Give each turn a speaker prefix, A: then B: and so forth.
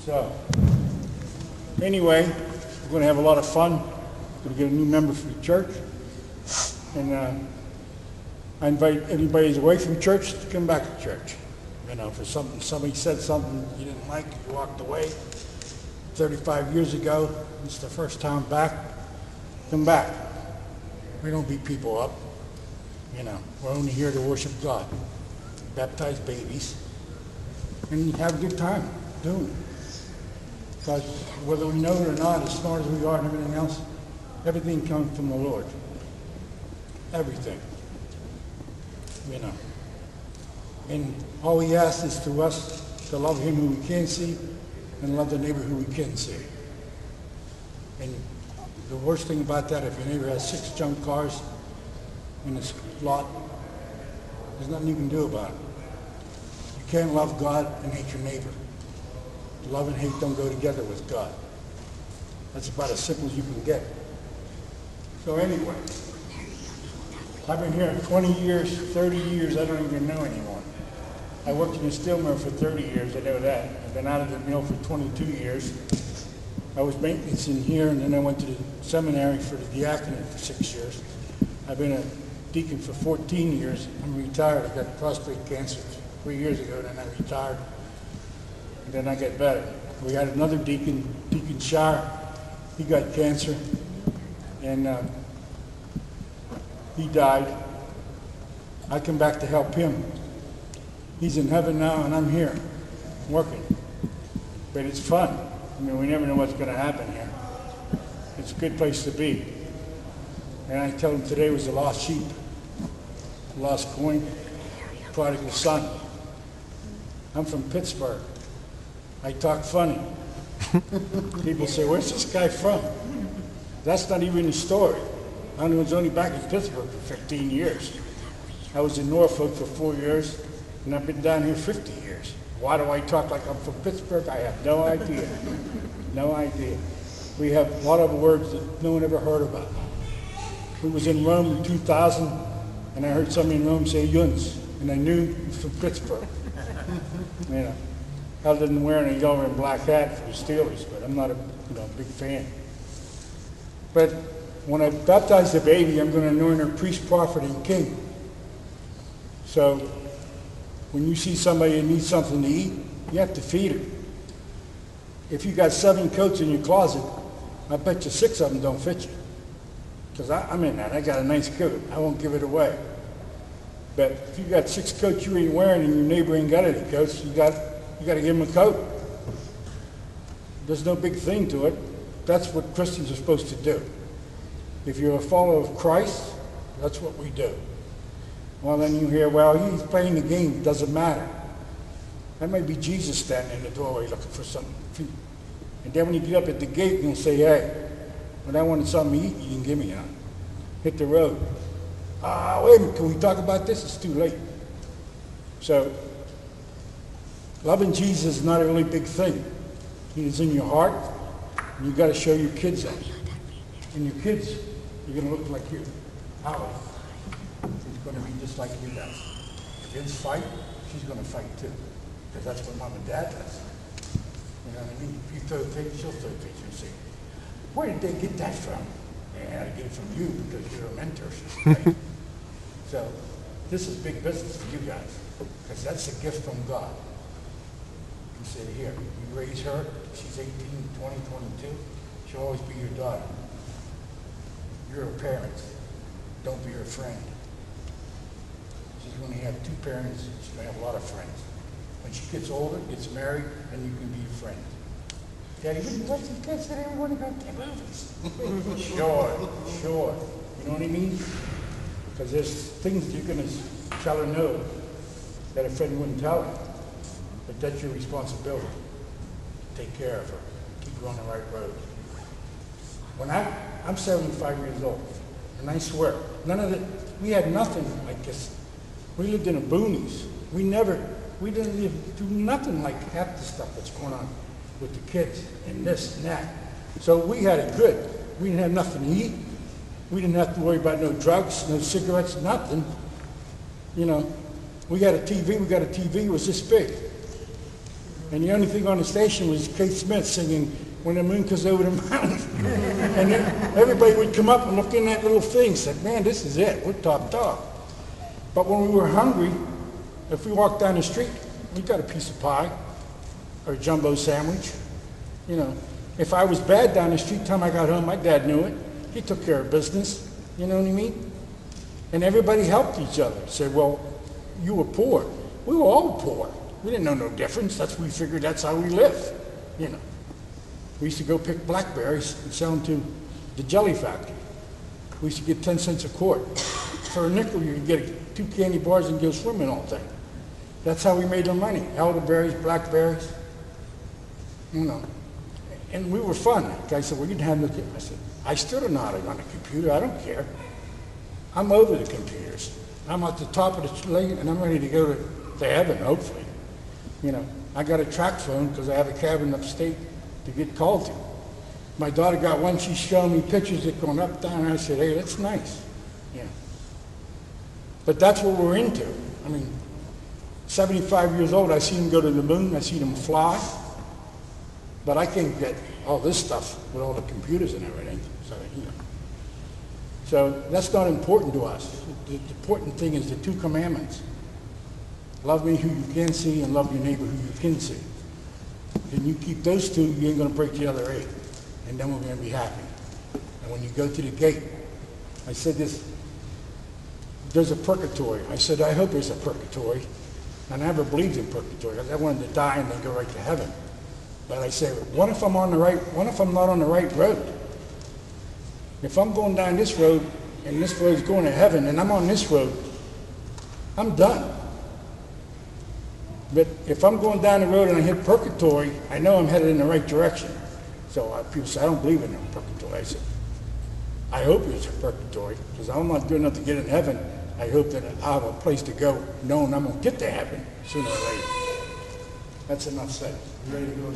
A: So, anyway, we're going to have a lot of fun. We're going to get a new member for the church. And I invite anybody who's away from church to come back to church. You know, for somebody said something you didn't like, you walked away 35 years ago, it's the first time back, come back. We don't beat people up. You know, we're only here to worship God, baptize babies, and have a good time doing it. Because whether we know it or not, as smart as we are and everything else, everything comes from the Lord. Everything. You know. And all he asks is to us to love him who we can see and love the neighbor who we can see. And the worst thing about that, if your neighbor has 6 junk cars in his lot, there's nothing you can do about it. You can't love God and hate your neighbor. Love and hate don't go together with God. That's about as simple as you can get. So anyway, I've been here 20 years, 30 years, I don't even know anyone. I worked in a steel mill for 30 years, I know that. I've been out of the mill for 22 years. I was maintenance in here, and then I went to the seminary for the diaconate for 6 years. I've been a deacon for 14 years. I'm retired. I got prostate cancer 3 years ago, then I retired. And then I got better. We had another deacon, Deacon Shire. He got cancer, and he died. I come back to help him. He's in heaven now, and I'm here, working. But it's fun. I mean, we never know what's going to happen here. It's a good place to be. And I tell him today was a lost sheep, lost coin, prodigal son. I'm from Pittsburgh. I talk funny. People say, where's this guy from? That's not even the story. I was only back in Pittsburgh for 15 years. I was in Norfolk for 4 years, and I've been down here 50 years. Why do I talk like I'm from Pittsburgh? I have no idea. No idea. We have a lot of words that no one ever heard about. We was in Rome in 2000, and I heard somebody in Rome say Yuns, and I knew he was from Pittsburgh. You know, other than wearing a yellow and black hat for the Steelers, but I'm not a big fan. But when I baptize the baby, I'm going to anoint her priest, prophet, and king. So when you see somebody who needs something to eat, you have to feed her. If you got 7 coats in your closet, I bet you 6 of them don't fit you. Because I'm in that. I got a nice coat. I won't give it away. But if you got 6 coats you ain't wearing and your neighbor ain't got any coats, you got to give him a coat. There's no big thing to it. That's what Christians are supposed to do. If you're a follower of Christ, that's what we do. Well, then you hear, well, he's playing the game. It doesn't matter. That might be Jesus standing in the doorway looking for something. And then when you get up at the gate, you'll say, hey, when I wanted something to eat, you didn't give me none. Hit the road. Wait a minute, can we talk about this? It's too late. So, loving Jesus is not a really big thing. He is in your heart, and you've got to show your kids that. And your kids, you're going to look like you. Allie is going to be just like you guys. If kids fight, she's going to fight too. Because that's what mom and dad does. You know what I mean? If you throw a picture, she'll throw a picture and say, where did they get that from? I get it from you because you're a mentor. Right? So this is big business for you guys because that's a gift from God. You say, here, you raise her, she's 18, 20, 22, she'll always be your daughter. You're her parent. Don't be her friend. She's going to have 2 parents, she's going to have a lot of friends. When she gets older, gets married, then you can be a friend. Daddy, you can't sit everyone about their movies. Sure. You know what I mean? Because there's things you're going to tell her no that a friend wouldn't tell her. But that's your responsibility. Take care of her. Keep her on the right road. When I'm 75 years old, and I swear, we had nothing like this. We lived in the boonies. We didn't do nothing like half the stuff that's going on with the kids and this and that. So we had it good. We didn't have nothing to eat. We didn't have to worry about no drugs, no cigarettes, nothing. You know, we got a TV, it was this big. And the only thing on the station was Kate Smith singing When the Moon Comes Over the Mountains. And then everybody would come up and look in that little thing and said, man, this is it. We're top dog. But when we were hungry, if we walked down the street, we got a piece of pie or a jumbo sandwich. You know, if I was bad down the street, time I got home, my dad knew it. He took care of business. You know what I mean? And everybody helped each other. Said, well, you were poor. We were all poor. We didn't know no difference. We figured that's how we lived. You know, we used to go pick blackberries and sell them to the jelly factory. We used to get 10 cents a quart. For a nickel, you could get 2 candy bars and go swimming all day. That's how we made our money. Elderberries, blackberries, you know. And we were fun. The guy said, well, you didn't have no computer. I said, I still don't know how to run a computer. I don't care. I'm over the computers. I'm at the top of the lane, and I'm ready to go to heaven, hopefully. You know, I got a track phone because I have a cabin upstate to get called to. My daughter got one. She's showing me pictures that going up, down, and I said, hey, that's nice. Yeah. But that's what we're into. I mean, 75 years old, I see them go to the moon. I see them fly. But I can't get all this stuff with all the computers and everything. So, you know. So that's not important to us. The important thing is the 2 commandments. Love me who you can see and love your neighbor who you can see. And you keep those 2, you ain't going to break the other 8. And then we're going to be happy. And when you go to the gate, I said this, there's a purgatory. I said, I hope there's a purgatory. I never believed in purgatory. I wanted to die and then go right to heaven. But I say, what if I'm not on the right road? If I'm going down this road and this road's going to heaven and I'm on this road, I'm done. But if I'm going down the road and I hit purgatory, I know I'm headed in the right direction. So people say, I don't believe in purgatory. I said, I hope there's a purgatory, because I'm not good enough to get in heaven. I hope that I have a place to go knowing I'm going to get to heaven sooner or later. That's enough said. You ready to go?